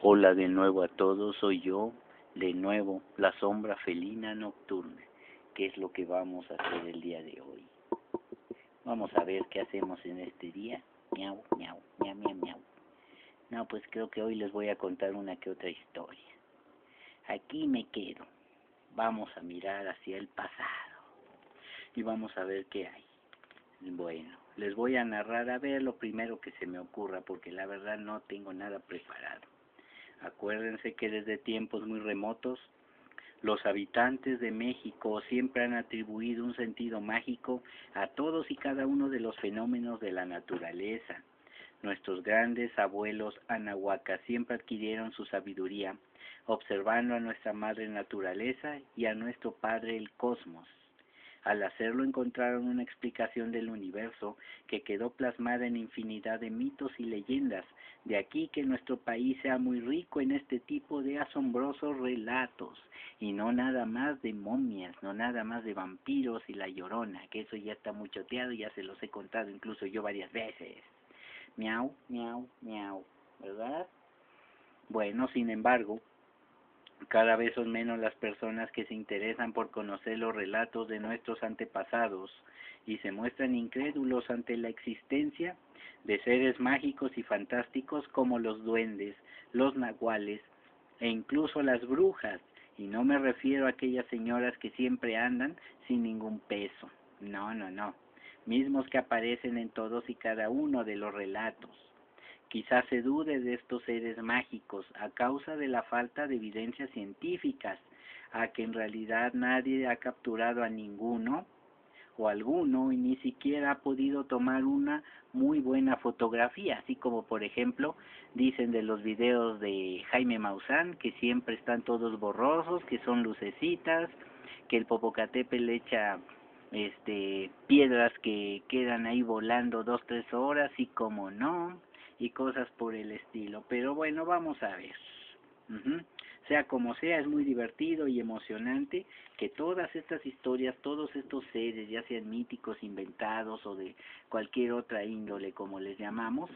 Hola de nuevo a todos, soy yo, de nuevo, la sombra felina nocturna. ¿Qué es lo que vamos a hacer el día de hoy? Vamos a ver qué hacemos en este día. Miau, miau, miau, miau, miau. No, pues creo que hoy les voy a contar una que otra historia. Aquí me quedo. Vamos a mirar hacia el pasado y vamos a ver qué hay. Bueno, les voy a narrar a ver lo primero que se me ocurra, porque la verdad no tengo nada preparado. Acuérdense que desde tiempos muy remotos, los habitantes de México siempre han atribuido un sentido mágico a todos y cada uno de los fenómenos de la naturaleza. Nuestros grandes abuelos anahuacas siempre adquirieron su sabiduría observando a nuestra madre naturaleza y a nuestro padre el cosmos. Al hacerlo encontraron una explicación del universo que quedó plasmada en infinidad de mitos y leyendas. De aquí que nuestro país sea muy rico en este tipo de asombrosos relatos, y no nada más de momias, no nada más de vampiros y la Llorona, que eso ya está muy choteado y ya se los he contado incluso yo varias veces. Miau, miau, miau, ¿verdad? Bueno, sin embargo, cada vez son menos las personas que se interesan por conocer los relatos de nuestros antepasados y se muestran incrédulos ante la existencia de seres mágicos y fantásticos como los duendes, los nahuales e incluso las brujas. Y no me refiero a aquellas señoras que siempre andan sin ningún peso. No, no, no. Mismos que aparecen en todos y cada uno de los relatos. Quizás se dude de estos seres mágicos a causa de la falta de evidencias científicas, a que en realidad nadie ha capturado a ninguno o alguno y ni siquiera ha podido tomar una muy buena fotografía, así como por ejemplo dicen de los videos de Jaime Maussan, que siempre están todos borrosos, que son lucecitas, que el Popocatépetl le echa piedras que quedan ahí volando 2, 3 horas y como no, y cosas por el estilo. Pero bueno, vamos a ver. Sea como sea, es muy divertido y emocionante que todas estas historias, todos estos seres, ya sean míticos, inventados o de cualquier otra índole, como les llamamos,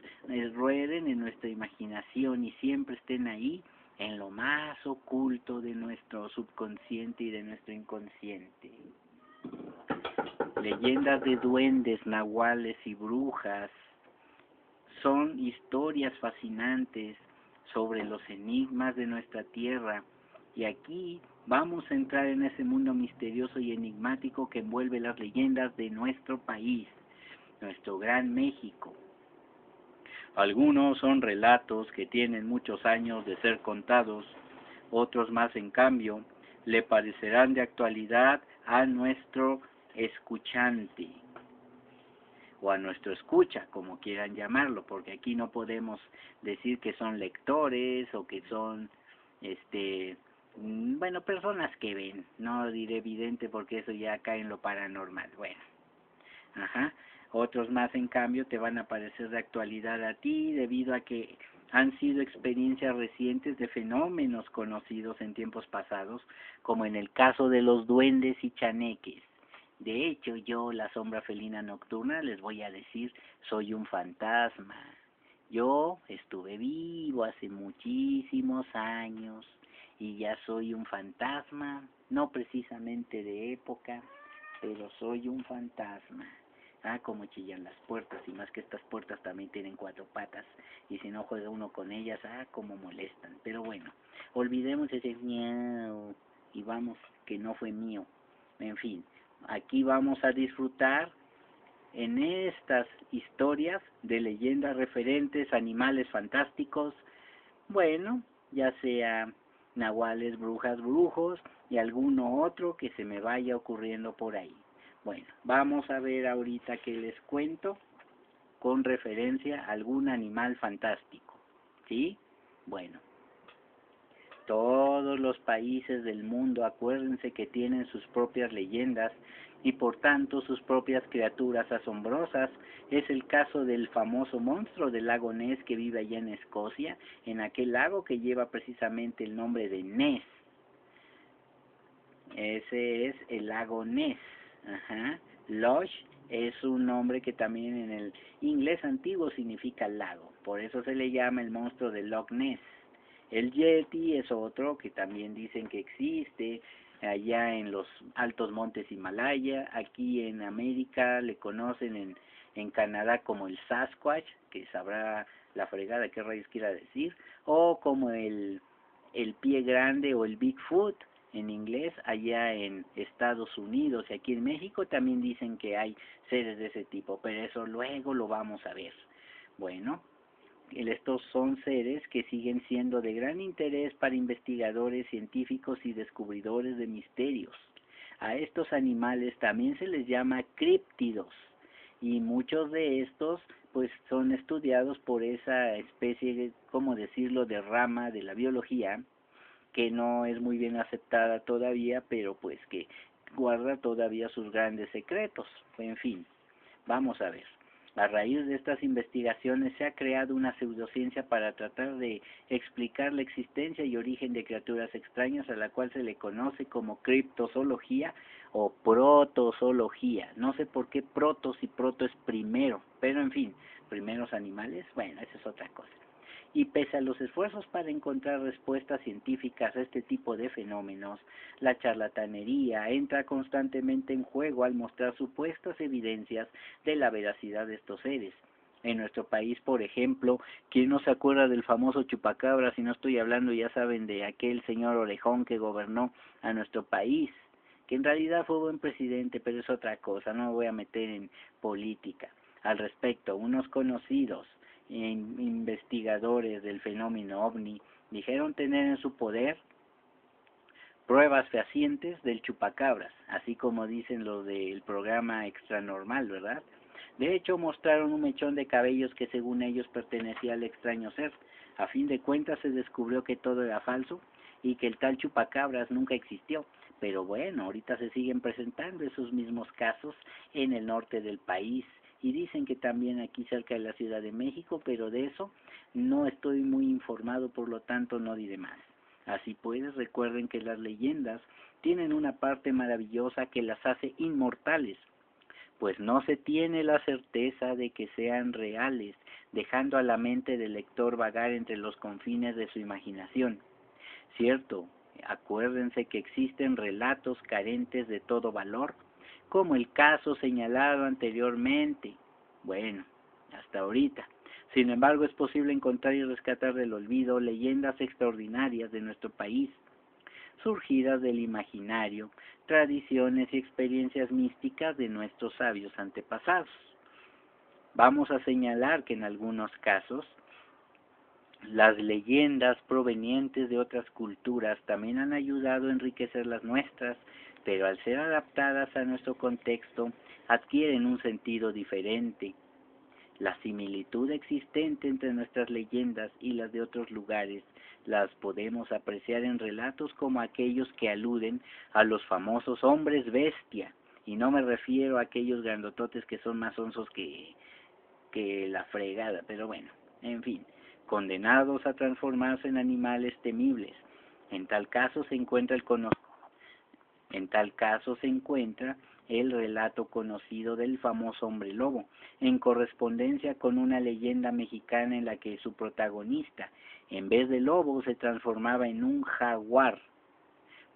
rueden en nuestra imaginación y siempre estén ahí en lo más oculto de nuestro subconsciente y de nuestro inconsciente. Leyendas de duendes, nahuales y brujas son historias fascinantes sobre los enigmas de nuestra tierra, y aquí vamos a entrar en ese mundo misterioso y enigmático que envuelve las leyendas de nuestro país, nuestro gran México. Algunos son relatos que tienen muchos años de ser contados, otros más en cambio le parecerán de actualidad a nuestro escuchante o a nuestro escucha, como quieran llamarlo, porque aquí no podemos decir que son lectores o que son bueno, personas que ven, no diré evidente porque eso ya cae en lo paranormal. Bueno, otros más en cambio te van a parecer de actualidad a ti debido a que han sido experiencias recientes de fenómenos conocidos en tiempos pasados, como en el caso de los duendes y chaneques. De hecho, yo, la sombra felina nocturna, les voy a decir, soy un fantasma. Yo estuve vivo hace muchísimos años y ya soy un fantasma, no precisamente de época, pero soy un fantasma. Como chillan las puertas, y más que estas puertas también tienen 4 patas, y si no juega uno con ellas, como molestan. Pero bueno, olvidemos ese miau y vamos, que no fue mío. En fin, aquí vamos a disfrutar en estas historias de leyendas referentes a animales fantásticos, bueno, ya sea nahuales, brujas, brujos y alguno otro que se me vaya ocurriendo por ahí. Bueno, vamos a ver ahorita que les cuento con referencia a algún animal fantástico, ¿sí? Bueno, todos los países del mundo, acuérdense que tienen sus propias leyendas y por tanto sus propias criaturas asombrosas. Es el caso del famoso monstruo del lago Ness que vive allá en Escocia, en aquel lago que lleva precisamente el nombre de Ness. Ese es el lago Ness. Loch es un nombre que también en el inglés antiguo significa lago, por eso se le llama el monstruo de Loch Ness. El Yeti es otro que también dicen que existe allá en los altos montes Himalaya. Aquí en América le conocen en Canadá como el Sasquatch, que sabrá la fregada qué rayos quiera decir, o como el pie grande o el Bigfoot en inglés allá en Estados Unidos, y aquí en México también dicen que hay seres de ese tipo, pero eso luego lo vamos a ver. Bueno, estos son seres que siguen siendo de gran interés para investigadores científicos y descubridores de misterios. A estos animales también se les llama críptidos, y muchos de estos pues son estudiados por esa especie, como decirlo, de rama de la biología que no es muy bien aceptada todavía, pero pues que guarda todavía sus grandes secretos. En fin, vamos a ver. A raíz de estas investigaciones se ha creado una pseudociencia para tratar de explicar la existencia y origen de criaturas extrañas, a la cual se le conoce como criptozoología o protozoología. No sé por qué proto si proto es primero, pero en fin, primeros animales, bueno, esa es otra cosa. Y pese a los esfuerzos para encontrar respuestas científicas a este tipo de fenómenos, la charlatanería entra constantemente en juego al mostrar supuestas evidencias de la veracidad de estos seres. En nuestro país, por ejemplo, ¿quién no se acuerda del famoso chupacabra? Si no estoy hablando, ya saben, de aquel señor orejón que gobernó a nuestro país, que en realidad fue buen presidente, pero es otra cosa, no me voy a meter en política. Al respecto, unos conocidos investigadores del fenómeno ovni dijeron tener en su poder pruebas fehacientes del chupacabras, así como dicen los del programa Extranormal, ¿verdad? De hecho, mostraron un mechón de cabellos que según ellos pertenecía al extraño ser. A fin de cuentas se descubrió que todo era falso y que el tal chupacabras nunca existió. Pero bueno, ahorita se siguen presentando esos mismos casos en el norte del país y dicen que también aquí cerca de la Ciudad de México, pero de eso no estoy muy informado, por lo tanto no diré más. Así pues, recuerden que las leyendas tienen una parte maravillosa que las hace inmortales, pues no se tiene la certeza de que sean reales, dejando a la mente del lector vagar entre los confines de su imaginación. Cierto, acuérdense que existen relatos carentes de todo valor, como el caso señalado anteriormente. Bueno, hasta ahorita. Sin embargo, es posible encontrar y rescatar del olvido leyendas extraordinarias de nuestro país, surgidas del imaginario, tradiciones y experiencias místicas de nuestros sabios antepasados. Vamos a señalar que en algunos casos las leyendas provenientes de otras culturas también han ayudado a enriquecer las nuestras, pero al ser adaptadas a nuestro contexto adquieren un sentido diferente. La similitud existente entre nuestras leyendas y las de otros lugares las podemos apreciar en relatos como aquellos que aluden a los famosos hombres bestia, y no me refiero a aquellos grandototes que son más onzos que la fregada, pero bueno, en fin, condenados a transformarse en animales temibles. En tal caso se encuentra el relato conocido del famoso hombre lobo, en correspondencia con una leyenda mexicana en la que su protagonista, en vez de lobo, se transformaba en un jaguar.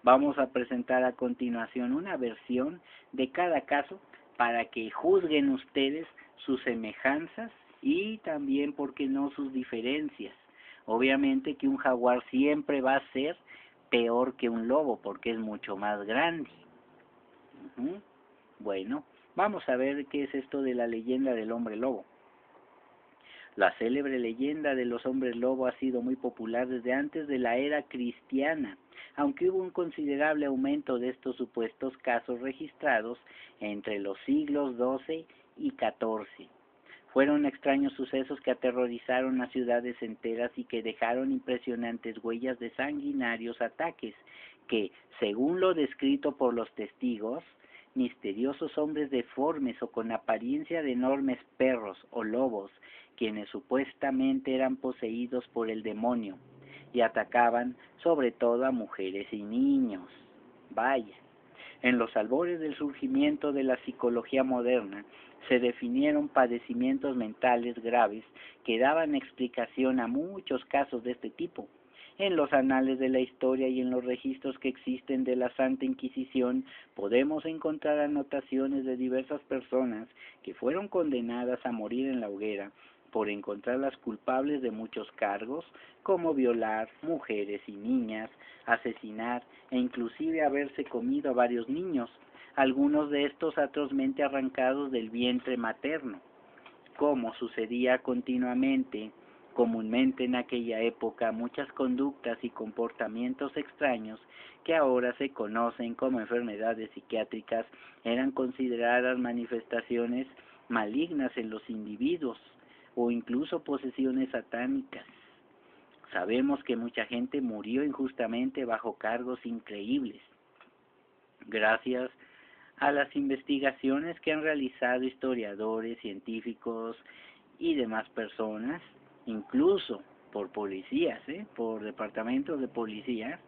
Vamos a presentar a continuación una versión de cada caso para que juzguen ustedes sus semejanzas y también, ¿por qué no?, sus diferencias. Obviamente que un jaguar siempre va a ser peor que un lobo porque es mucho más grande. Bueno, vamos a ver qué es esto de la leyenda del hombre lobo. La célebre leyenda de los hombres lobo ha sido muy popular desde antes de la era cristiana, aunque hubo un considerable aumento de estos supuestos casos registrados entre los siglos XII y XIV. Fueron extraños sucesos que aterrorizaron a ciudades enteras y que dejaron impresionantes huellas de sanguinarios ataques que, según lo descrito por los testigos, misteriosos hombres deformes o con apariencia de enormes perros o lobos, quienes supuestamente eran poseídos por el demonio y atacaban sobre todo a mujeres y niños. Vaya. En los albores del surgimiento de la psicología moderna, se definieron padecimientos mentales graves que daban explicación a muchos casos de este tipo, En los anales de la historia y en los registros que existen de la Santa Inquisición podemos encontrar anotaciones de diversas personas que fueron condenadas a morir en la hoguera por encontrarlas culpables de muchos cargos, como violar mujeres y niñas, asesinar e inclusive haberse comido a varios niños, algunos de estos atrozmente arrancados del vientre materno, como sucedía comúnmente en aquella época, muchas conductas y comportamientos extraños que ahora se conocen como enfermedades psiquiátricas eran consideradas manifestaciones malignas en los individuos o incluso posesiones satánicas. Sabemos que mucha gente murió injustamente bajo cargos increíbles. Gracias a las investigaciones que han realizado historiadores, científicos y demás personas, incluso por policías, por departamentos de policía,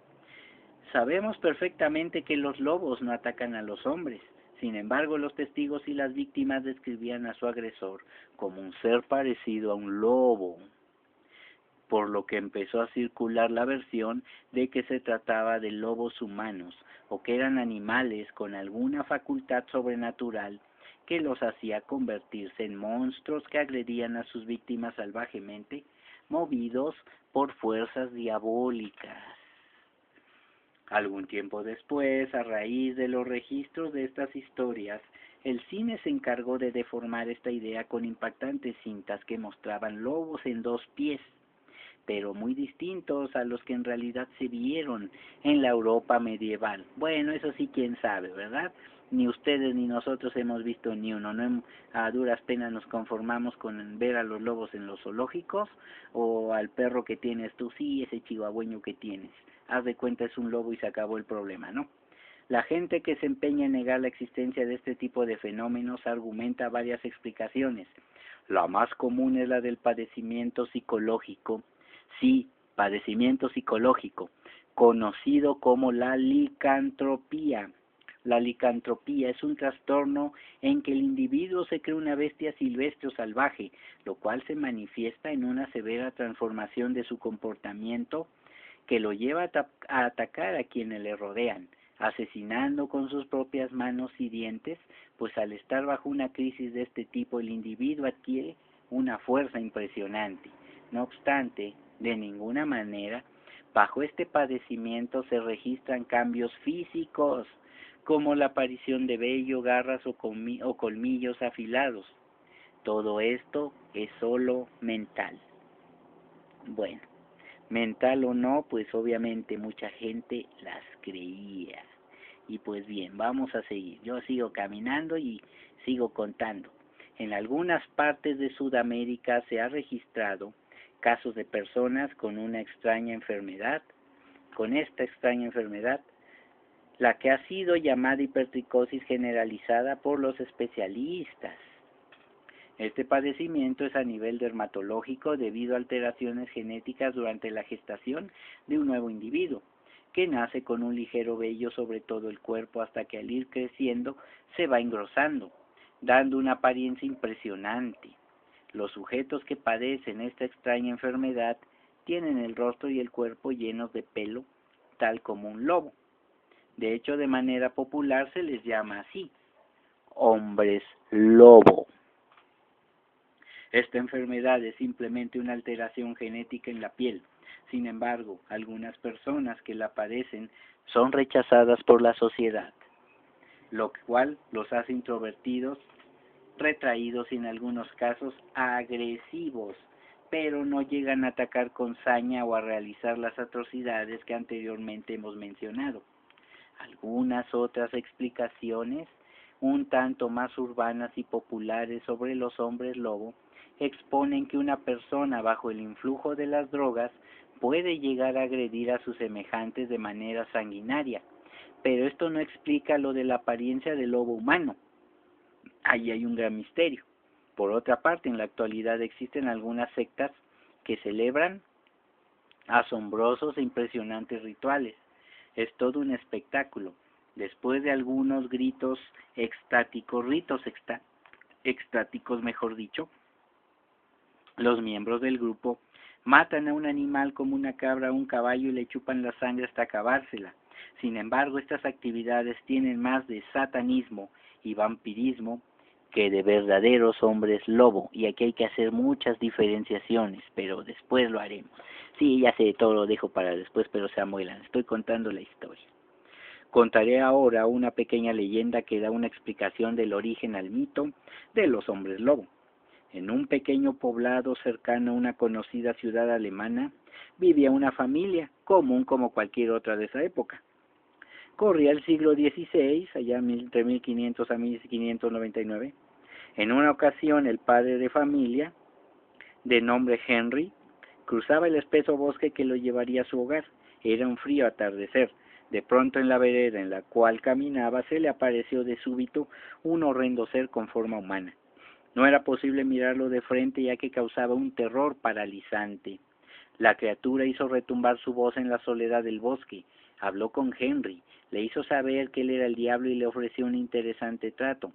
sabemos perfectamente que los lobos no atacan a los hombres. Sin embargo, los testigos y las víctimas describían a su agresor como un ser parecido a un lobo, por lo que empezó a circular la versión de que se trataba de lobos humanos o que eran animales con alguna facultad sobrenatural que los hacía convertirse en monstruos que agredían a sus víctimas salvajemente, movidos por fuerzas diabólicas. Algún tiempo después, a raíz de los registros de estas historias, el cine se encargó de deformar esta idea con impactantes cintas que mostraban lobos en dos pies, pero muy distintos a los que en realidad se vieron en la Europa medieval. Bueno, eso sí, quién sabe, ¿verdad? Ni ustedes ni nosotros hemos visto ni uno, no a duras penas nos conformamos con ver a los lobos en los zoológicos, o al perro que tienes tú, sí, ese chihuahueño que tienes, haz de cuenta es un lobo y se acabó el problema, ¿no? La gente que se empeña en negar la existencia de este tipo de fenómenos argumenta varias explicaciones. La más común es la del padecimiento psicológico. Sí, padecimiento psicológico, conocido como la licantropía. La licantropía es un trastorno en que el individuo se cree una bestia silvestre o salvaje, lo cual se manifiesta en una severa transformación de su comportamiento que lo lleva a atacar a quienes le rodean, asesinando con sus propias manos y dientes, pues al estar bajo una crisis de este tipo el individuo adquiere una fuerza impresionante. No obstante, de ninguna manera, bajo este padecimiento se registran cambios físicos, como la aparición de vello, garras o colmillos afilados. Todo esto es solo mental. Bueno, mental o no, pues obviamente mucha gente las creía. Y pues bien, vamos a seguir. Yo sigo caminando y sigo contando. En algunas partes de Sudamérica se ha registrado casos de personas con una extraña enfermedad, la que ha sido llamada hipertricosis generalizada por los especialistas. Este padecimiento es a nivel dermatológico debido a alteraciones genéticas durante la gestación de un nuevo individuo, que nace con un ligero vello sobre todo el cuerpo hasta que al ir creciendo se va engrosando, dando una apariencia impresionante. Los sujetos que padecen esta extraña enfermedad tienen el rostro y el cuerpo llenos de pelo, tal como un lobo. De hecho, de manera popular se les llama así, hombres lobo. Esta enfermedad es simplemente una alteración genética en la piel. Sin embargo, algunas personas que la padecen son rechazadas por la sociedad, lo cual los hace introvertidos, retraídos y en algunos casos agresivos, pero no llegan a atacar con saña o a realizar las atrocidades que anteriormente hemos mencionado. Algunas otras explicaciones, un tanto más urbanas y populares sobre los hombres lobo, exponen que una persona bajo el influjo de las drogas puede llegar a agredir a sus semejantes de manera sanguinaria, pero esto no explica lo de la apariencia del lobo humano. Ahí hay un gran misterio. Por otra parte, en la actualidad existen algunas sectas que celebran asombrosos e impresionantes rituales. Es todo un espectáculo. Después de algunos ritos extáticos, los miembros del grupo Matan a un animal como una cabra o un caballo y le chupan la sangre hasta acabársela. Sin embargo, estas actividades tienen más de satanismo y vampirismo que de verdaderos hombres lobo, y aquí hay que hacer muchas diferenciaciones, pero después lo haremos. Sí, ya sé, todo lo dejo para después, pero Samuel, estoy contando la historia. Contaré ahora una pequeña leyenda que da una explicación del origen al mito de los hombres lobo. En un pequeño poblado cercano a una conocida ciudad alemana, vivía una familia común como cualquier otra de esa época. Corría el siglo XVI, allá entre 1500 a 1599. En una ocasión, el padre de familia, de nombre Henry, cruzaba el espeso bosque que lo llevaría a su hogar. Era un frío atardecer. De pronto, en la vereda en la cual caminaba, se le apareció de súbito un horrendo ser con forma humana. No era posible mirarlo de frente, ya que causaba un terror paralizante. La criatura hizo retumbar su voz en la soledad del bosque. Habló con Henry, le hizo saber que él era el diablo y le ofreció un interesante trato.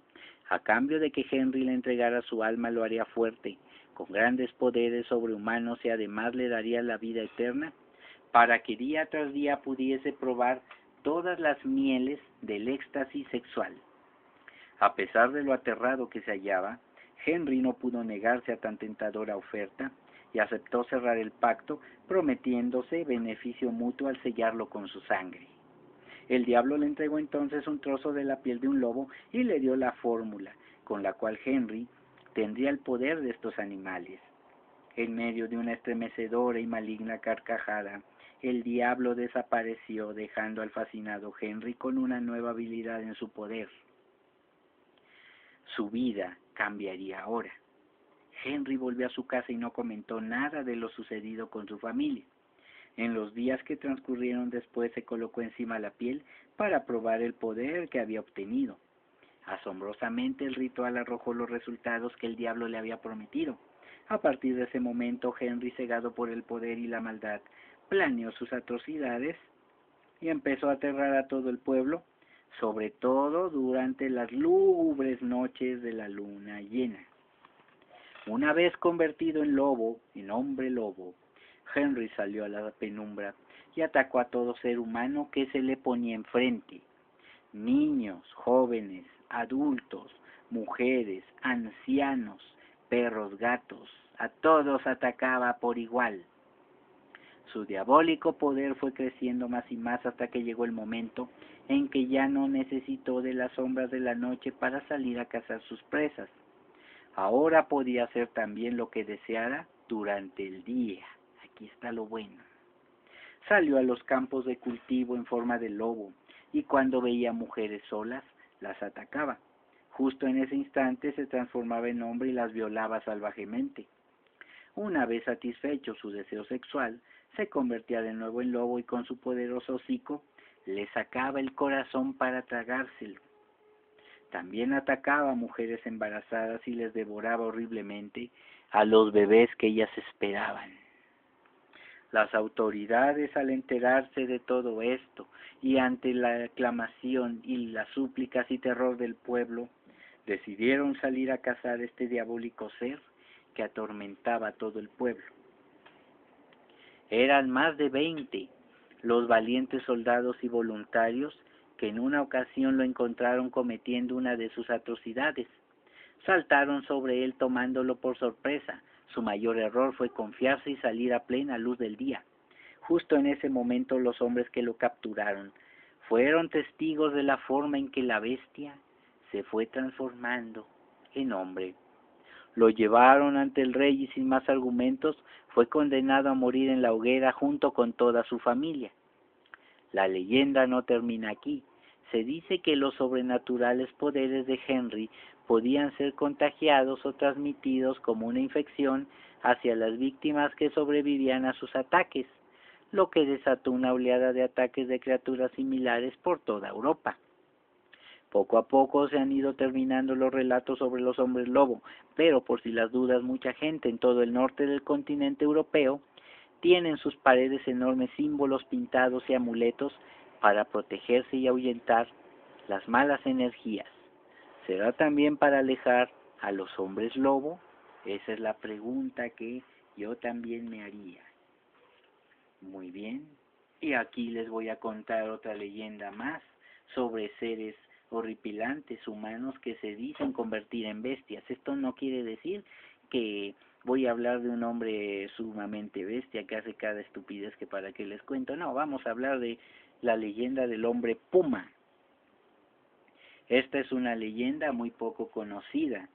A cambio de que Henry le entregara su alma, lo haría fuerte, con grandes poderes sobrehumanos, y además le daría la vida eterna, para que día tras día pudiese probar todas las mieles del éxtasis sexual. A pesar de lo aterrado que se hallaba, Henry no pudo negarse a tan tentadora oferta y aceptó cerrar el pacto, prometiéndose beneficio mutuo al sellarlo con su sangre. El diablo le entregó entonces un trozo de la piel de un lobo y le dio la fórmula con la cual Henry tendría el poder de estos animales. En medio de una estremecedora y maligna carcajada, el diablo desapareció, dejando al fascinado Henry con una nueva habilidad en su poder. Su vida cambiaría ahora. Henry volvió a su casa y no comentó nada de lo sucedido con su familia. En los días que transcurrieron después, se colocó encima la piel para probar el poder que había obtenido. Asombrosamente, el ritual arrojó los resultados que el diablo le había prometido. A partir de ese momento, Henry, cegado por el poder y la maldad, planeó sus atrocidades y empezó a aterrar a todo el pueblo, sobre todo durante las lúgubres noches de la luna llena. Una vez convertido en lobo, en hombre lobo, Henry salió a la penumbra y atacó a todo ser humano que se le ponía enfrente. Niños, jóvenes, adultos, mujeres, ancianos, perros, gatos, a todos atacaba por igual. Su diabólico poder fue creciendo más y más hasta que llegó el momento en que ya no necesitó de las sombras de la noche para salir a cazar sus presas. Ahora podía hacer también lo que deseara durante el día. Aquí está lo bueno. Salió a los campos de cultivo en forma de lobo, y cuando veía mujeres solas, las atacaba. Justo en ese instante se transformaba en hombre y las violaba salvajemente. Una vez satisfecho su deseo sexual, se convertía de nuevo en lobo y con su poderoso hocico le sacaba el corazón para tragárselo. También atacaba a mujeres embarazadas y les devoraba horriblemente a los bebés que ellas esperaban. Las autoridades, al enterarse de todo esto y ante la aclamación y las súplicas y terror del pueblo, decidieron salir a cazar a este diabólico ser que atormentaba a todo el pueblo. Eran más de 20 los valientes soldados y voluntarios que en una ocasión lo encontraron cometiendo una de sus atrocidades. Saltaron sobre él tomándolo por sorpresa. Su mayor error fue confiarse y salir a plena luz del día. Justo en ese momento, los hombres que lo capturaron fueron testigos de la forma en que la bestia se fue transformando en hombre. Lo llevaron ante el rey y sin más argumentos fue condenado a morir en la hoguera junto con toda su familia. La leyenda no termina aquí. Se dice que los sobrenaturales poderes de Henry podían ser contagiados o transmitidos como una infección hacia las víctimas que sobrevivían a sus ataques, lo que desató una oleada de ataques de criaturas similares por toda Europa. Poco a poco se han ido terminando los relatos sobre los hombres lobo, pero por si las dudas, mucha gente en todo el norte del continente europeo tiene en sus paredes enormes símbolos pintados y amuletos para protegerse y ahuyentar las malas energías. ¿Será también para alejar a los hombres lobo? Esa es la pregunta que yo también me haría. Muy bien, y aquí les voy a contar otra leyenda más sobre seres horripilantes humanos que se dicen convertir en bestias. Esto no quiere decir que voy a hablar de un hombre sumamente bestia que hace cada estupidez que para qué les cuento. No, vamos a hablar de la leyenda del hombre puma. Esta es una leyenda muy poco conocida.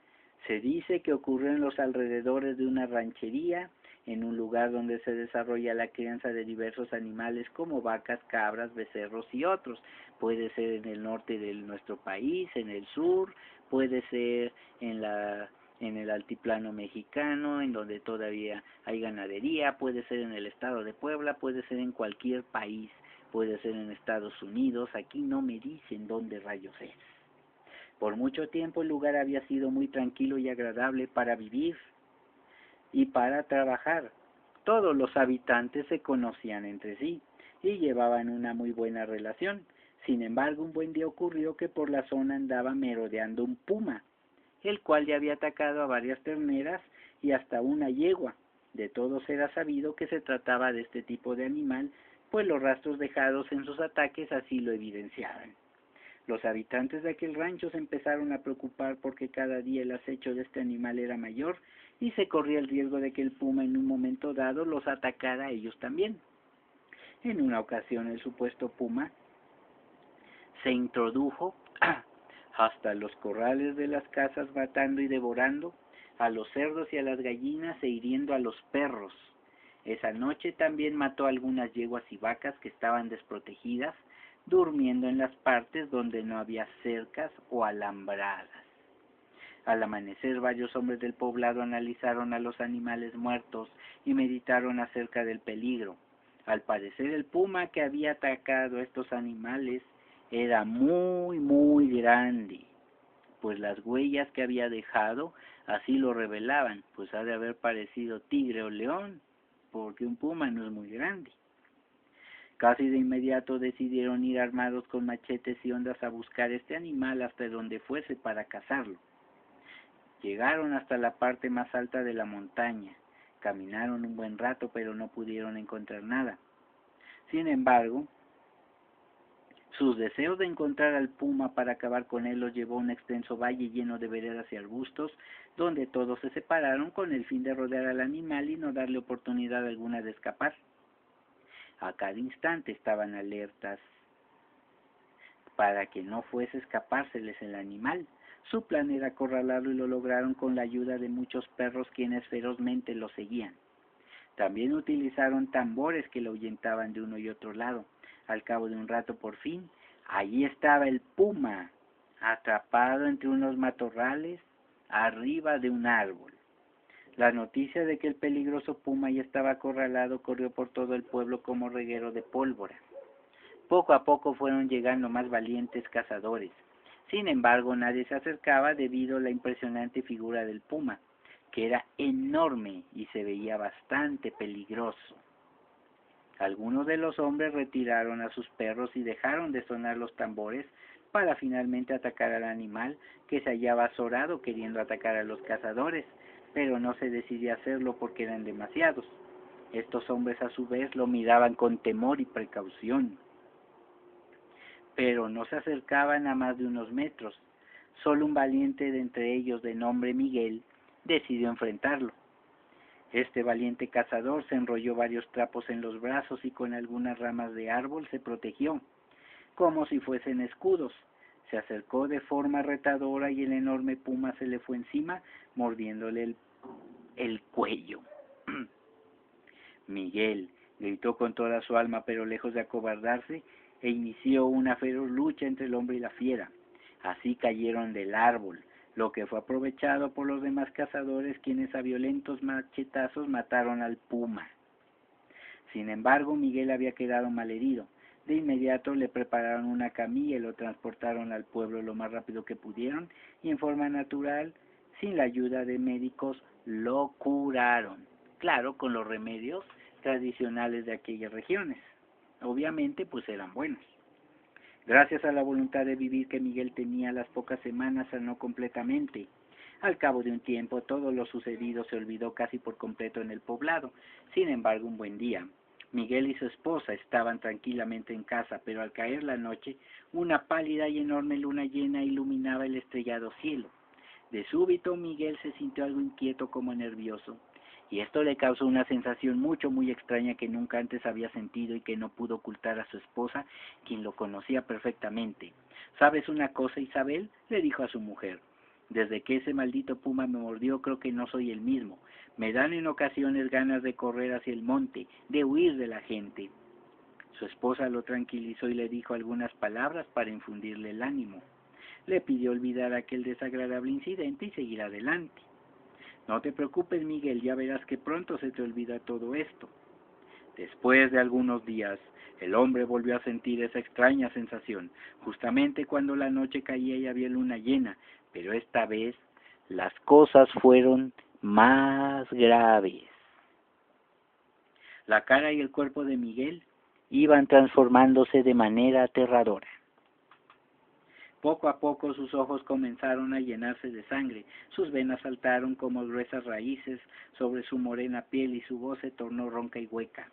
Se dice que ocurrió en los alrededores de una ranchería, en un lugar donde se desarrolla la crianza de diversos animales como vacas, cabras, becerros y otros. Puede ser en el norte de nuestro país, en el sur, puede ser en el altiplano mexicano, en donde todavía hay ganadería, puede ser en el estado de Puebla, puede ser en cualquier país, puede ser en Estados Unidos. Aquí no me dicen dónde rayos es. Por mucho tiempo el lugar había sido muy tranquilo y agradable para vivir y para trabajar. Todos los habitantes se conocían entre sí y llevaban una muy buena relación. Sin embargo, un buen día ocurrió que por la zona andaba merodeando un puma, el cual ya había atacado a varias terneras y hasta una yegua. De todos era sabido que se trataba de este tipo de animal, pues los rastros dejados en sus ataques así lo evidenciaban. Los habitantes de aquel rancho se empezaron a preocupar porque cada día el acecho de este animal era mayor y se corría el riesgo de que el puma en un momento dado los atacara a ellos también. En una ocasión el supuesto puma se introdujo hasta los corrales de las casas matando y devorando a los cerdos y a las gallinas e hiriendo a los perros. Esa noche también mató a algunas yeguas y vacas que estaban desprotegidas, durmiendo en las partes donde no había cercas o alambradas. Al amanecer, varios hombres del poblado analizaron a los animales muertos y meditaron acerca del peligro. Al parecer, el puma que había atacado a estos animales era muy grande, pues las huellas que había dejado así lo revelaban, pues ha de haber parecido tigre o león, porque un puma no es muy grande. Casi de inmediato decidieron ir armados con machetes y hondas a buscar este animal hasta donde fuese para cazarlo. Llegaron hasta la parte más alta de la montaña, caminaron un buen rato pero no pudieron encontrar nada. Sin embargo, sus deseos de encontrar al puma para acabar con él los llevó a un extenso valle lleno de veredas y arbustos, donde todos se separaron con el fin de rodear al animal y no darle oportunidad alguna de escapar. A cada instante estaban alertas para que no fuese a escapárseles el animal. Su plan era acorralarlo y lo lograron con la ayuda de muchos perros quienes ferozmente lo seguían. También utilizaron tambores que lo ahuyentaban de uno y otro lado. Al cabo de un rato, por fin, allí estaba el puma, atrapado entre unos matorrales, arriba de un árbol. La noticia de que el peligroso puma ya estaba acorralado corrió por todo el pueblo como reguero de pólvora. Poco a poco fueron llegando más valientes cazadores. Sin embargo, nadie se acercaba debido a la impresionante figura del puma, que era enorme y se veía bastante peligroso. Algunos de los hombres retiraron a sus perros y dejaron de sonar los tambores para finalmente atacar al animal que se hallaba azorado queriendo atacar a los cazadores, pero no se decidió hacerlo porque eran demasiados. Estos hombres a su vez lo miraban con temor y precaución, pero no se acercaban a más de unos metros. Solo un valiente de entre ellos, de nombre Miguel, decidió enfrentarlo. Este valiente cazador se enrolló varios trapos en los brazos y con algunas ramas de árbol se protegió, como si fuesen escudos. Se acercó de forma retadora y el enorme puma se le fue encima, mordiéndole el cuello. Miguel gritó con toda su alma, pero lejos de acobardarse, e inició una feroz lucha entre el hombre y la fiera. Así cayeron del árbol, lo que fue aprovechado por los demás cazadores, quienes a violentos machetazos mataron al puma. Sin embargo, Miguel había quedado malherido. De inmediato le prepararon una camilla y lo transportaron al pueblo lo más rápido que pudieron y en forma natural, sin la ayuda de médicos, lo curaron. Claro, con los remedios tradicionales de aquellas regiones. Obviamente, pues eran buenos. Gracias a la voluntad de vivir que Miguel tenía, las pocas semanas sanó completamente. Al cabo de un tiempo, todo lo sucedido se olvidó casi por completo en el poblado. Sin embargo, un buen día, Miguel y su esposa estaban tranquilamente en casa, pero al caer la noche, una pálida y enorme luna llena iluminaba el estrellado cielo. De súbito, Miguel se sintió algo inquieto, como nervioso, y esto le causó una sensación muy extraña que nunca antes había sentido y que no pudo ocultar a su esposa, quien lo conocía perfectamente. ¿Sabes una cosa, Isabel?, le dijo a su mujer. Desde que ese maldito puma me mordió, creo que no soy el mismo. Me dan en ocasiones ganas de correr hacia el monte, de huir de la gente. Su esposa lo tranquilizó y le dijo algunas palabras para infundirle el ánimo. Le pidió olvidar aquel desagradable incidente y seguir adelante. No te preocupes, Miguel, ya verás que pronto se te olvida todo esto. Después de algunos días, el hombre volvió a sentir esa extraña sensación, justamente cuando la noche caía y había luna llena, pero esta vez las cosas fueron más graves. La cara y el cuerpo de Miguel iban transformándose de manera aterradora. Poco a poco sus ojos comenzaron a llenarse de sangre, sus venas saltaron como gruesas raíces sobre su morena piel y su voz se tornó ronca y hueca.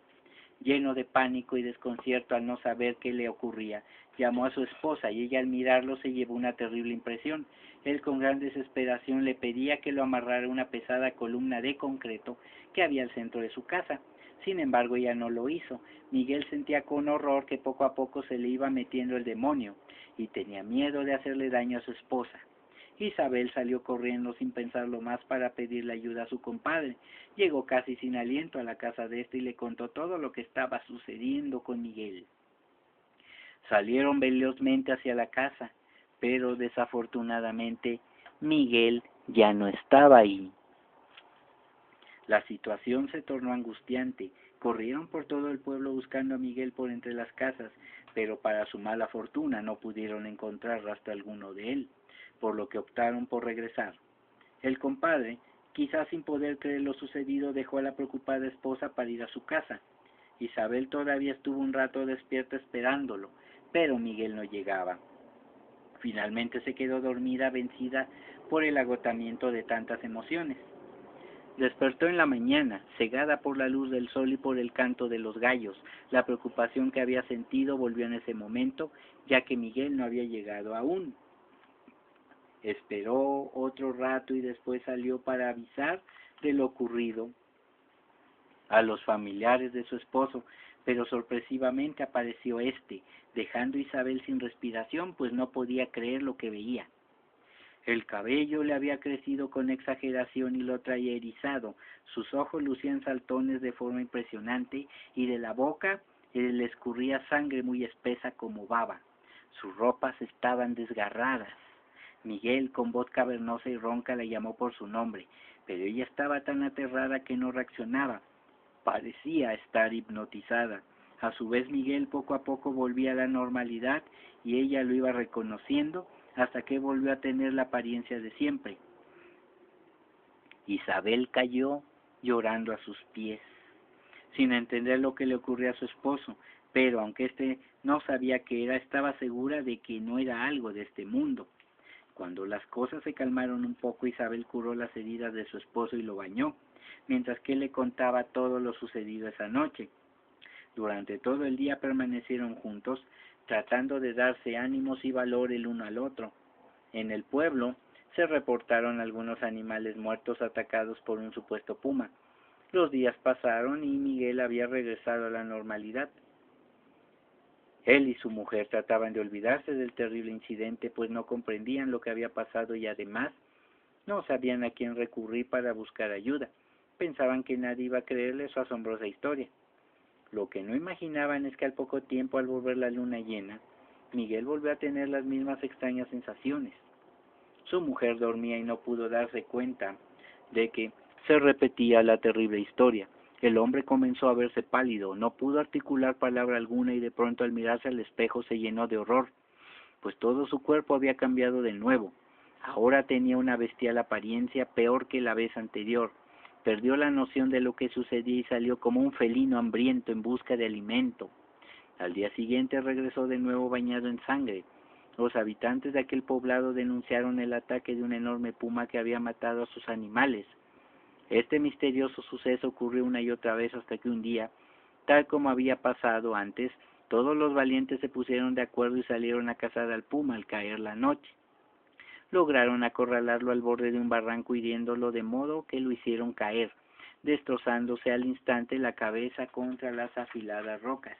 Lleno de pánico y desconcierto al no saber qué le ocurría, llamó a su esposa y ella al mirarlo se llevó una terrible impresión. Él con gran desesperación le pedía que lo amarrara a una pesada columna de concreto que había al centro de su casa. Sin embargo, ella no lo hizo. Miguel sentía con horror que poco a poco se le iba metiendo el demonio y tenía miedo de hacerle daño a su esposa. Isabel salió corriendo sin pensarlo más para pedirle ayuda a su compadre. Llegó casi sin aliento a la casa de este y le contó todo lo que estaba sucediendo con Miguel. Salieron velozmente hacia la casa, pero desafortunadamente Miguel ya no estaba ahí. La situación se tornó angustiante. Corrieron por todo el pueblo buscando a Miguel por entre las casas, pero para su mala fortuna no pudieron encontrar rastro alguno de él, por lo que optaron por regresar. El compadre, quizás sin poder creer lo sucedido, dejó a la preocupada esposa para ir a su casa. Isabel todavía estuvo un rato despierta esperándolo, pero Miguel no llegaba. Finalmente se quedó dormida, vencida por el agotamiento de tantas emociones. Despertó en la mañana, cegada por la luz del sol y por el canto de los gallos. La preocupación que había sentido volvió en ese momento, ya que Miguel no había llegado aún. Esperó otro rato y después salió para avisar de lo ocurrido a los familiares de su esposo, pero sorpresivamente apareció este, dejando a Isabel sin respiración, pues no podía creer lo que veía. El cabello le había crecido con exageración y lo traía erizado, sus ojos lucían saltones de forma impresionante y de la boca le escurría sangre muy espesa como baba. Sus ropas estaban desgarradas. Miguel, con voz cavernosa y ronca, la llamó por su nombre, pero ella estaba tan aterrada que no reaccionaba. Parecía estar hipnotizada. A su vez, Miguel poco a poco volvía a la normalidad y ella lo iba reconociendo hasta que volvió a tener la apariencia de siempre. Isabel cayó llorando a sus pies, sin entender lo que le ocurría a su esposo, pero aunque éste no sabía qué era, estaba segura de que no era algo de este mundo. Cuando las cosas se calmaron un poco, Isabel curó las heridas de su esposo y lo bañó, mientras que él le contaba todo lo sucedido esa noche. Durante todo el día permanecieron juntos, tratando de darse ánimos y valor el uno al otro. En el pueblo se reportaron algunos animales muertos atacados por un supuesto puma. Los días pasaron y Miguel había regresado a la normalidad. Él y su mujer trataban de olvidarse del terrible incidente, pues no comprendían lo que había pasado y además no sabían a quién recurrir para buscar ayuda. Pensaban que nadie iba a creerle su asombrosa historia. Lo que no imaginaban es que al poco tiempo, al volver la luna llena, Miguel volvió a tener las mismas extrañas sensaciones. Su mujer dormía y no pudo darse cuenta de que se repetía la terrible historia. El hombre comenzó a verse pálido, no pudo articular palabra alguna y de pronto al mirarse al espejo se llenó de horror, pues todo su cuerpo había cambiado de nuevo. Ahora tenía una bestial apariencia, peor que la vez anterior. Perdió la noción de lo que sucedía y salió como un felino hambriento en busca de alimento. Al día siguiente regresó de nuevo bañado en sangre. Los habitantes de aquel poblado denunciaron el ataque de un enorme puma que había matado a sus animales. Este misterioso suceso ocurrió una y otra vez hasta que un día, tal como había pasado antes, todos los valientes se pusieron de acuerdo y salieron a cazar al puma al caer la noche. Lograron acorralarlo al borde de un barranco hiriéndolo de modo que lo hicieron caer, destrozándose al instante la cabeza contra las afiladas rocas.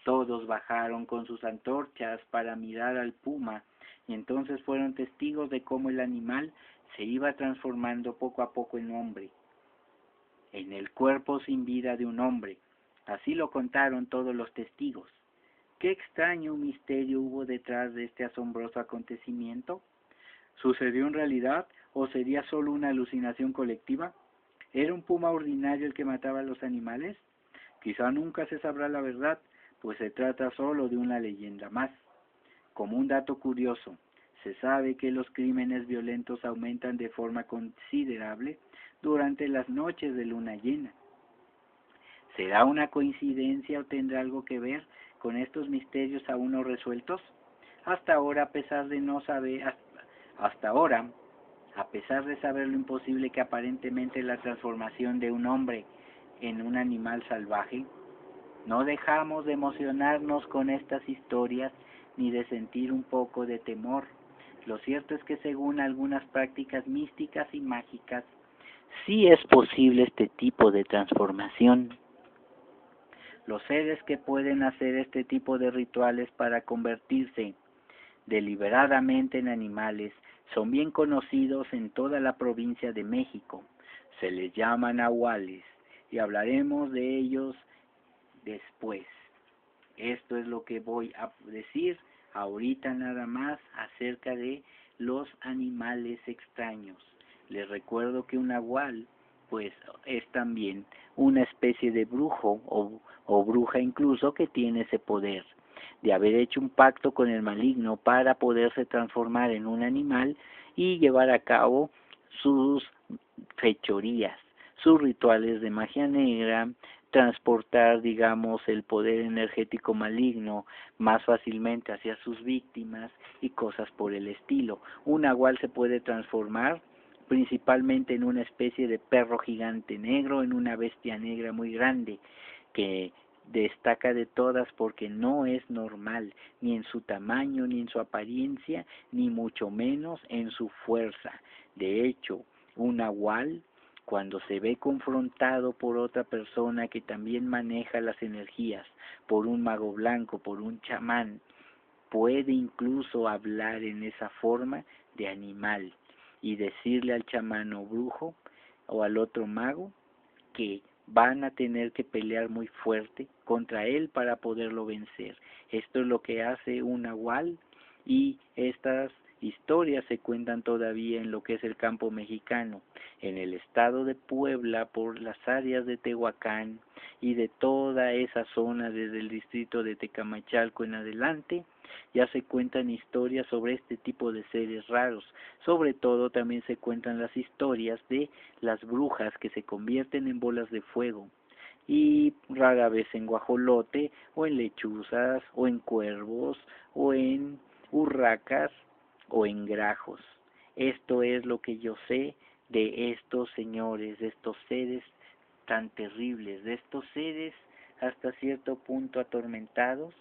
Todos bajaron con sus antorchas para mirar al puma y entonces fueron testigos de cómo el animal se iba transformando poco a poco en hombre, en el cuerpo sin vida de un hombre. Así lo contaron todos los testigos. ¿Qué extraño misterio hubo detrás de este asombroso acontecimiento? ¿Sucedió en realidad o sería solo una alucinación colectiva? ¿Era un puma ordinario el que mataba a los animales? Quizá nunca se sabrá la verdad, pues se trata solo de una leyenda más. Como un dato curioso, se sabe que los crímenes violentos aumentan de forma considerable durante las noches de luna llena. ¿Será una coincidencia o tendrá algo que ver con estos misterios aún no resueltos? Hasta ahora, a pesar de saber lo imposible que aparentemente es la transformación de un hombre en un animal salvaje, no dejamos de emocionarnos con estas historias ni de sentir un poco de temor. Lo cierto es que según algunas prácticas místicas y mágicas, sí es posible este tipo de transformación. Los seres que pueden hacer este tipo de rituales para convertirse deliberadamente en animales son bien conocidos en toda la provincia de México. Se les llama nahuales y hablaremos de ellos después. Esto es lo que voy a decir ahorita nada más acerca de los animales extraños. Les recuerdo que un nahual pues es también una especie de brujo o bruja incluso que tiene ese poder de haber hecho un pacto con el maligno para poderse transformar en un animal y llevar a cabo sus fechorías, sus rituales de magia negra, transportar, digamos, el poder energético maligno más fácilmente hacia sus víctimas y cosas por el estilo. Un nahual se puede transformar principalmente en una especie de perro gigante negro, en una bestia negra muy grande, que destaca de todas porque no es normal, ni en su tamaño, ni en su apariencia, ni mucho menos en su fuerza. De hecho, un nahual, cuando se ve confrontado por otra persona que también maneja las energías, por un mago blanco, por un chamán, puede incluso hablar en esa forma de animal y decirle al chamán o brujo o al otro mago que van a tener que pelear muy fuerte contra él para poderlo vencer. Esto es lo que hace un nahual y estas historias se cuentan todavía en lo que es el campo mexicano, en el estado de Puebla, por las áreas de Tehuacán y de toda esa zona desde el distrito de Tecamachalco en adelante. Ya se cuentan historias sobre este tipo de seres raros. Sobre todo también se cuentan las historias de las brujas que se convierten en bolas de fuego y rara vez en guajolote o en lechuzas o en cuervos o en urracas o en grajos. Esto es lo que yo sé de estos señores, de estos seres tan terribles, de estos seres hasta cierto punto atormentados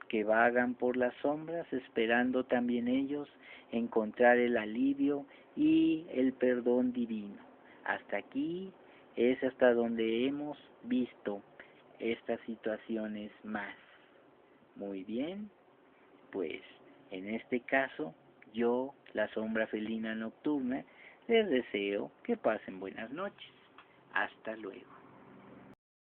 que vagan por las sombras esperando también ellos encontrar el alivio y el perdón divino. Hasta aquí es hasta donde hemos visto estas situaciones más. Muy bien, pues en este caso yo, la sombra felina nocturna, les deseo que pasen buenas noches. Hasta luego.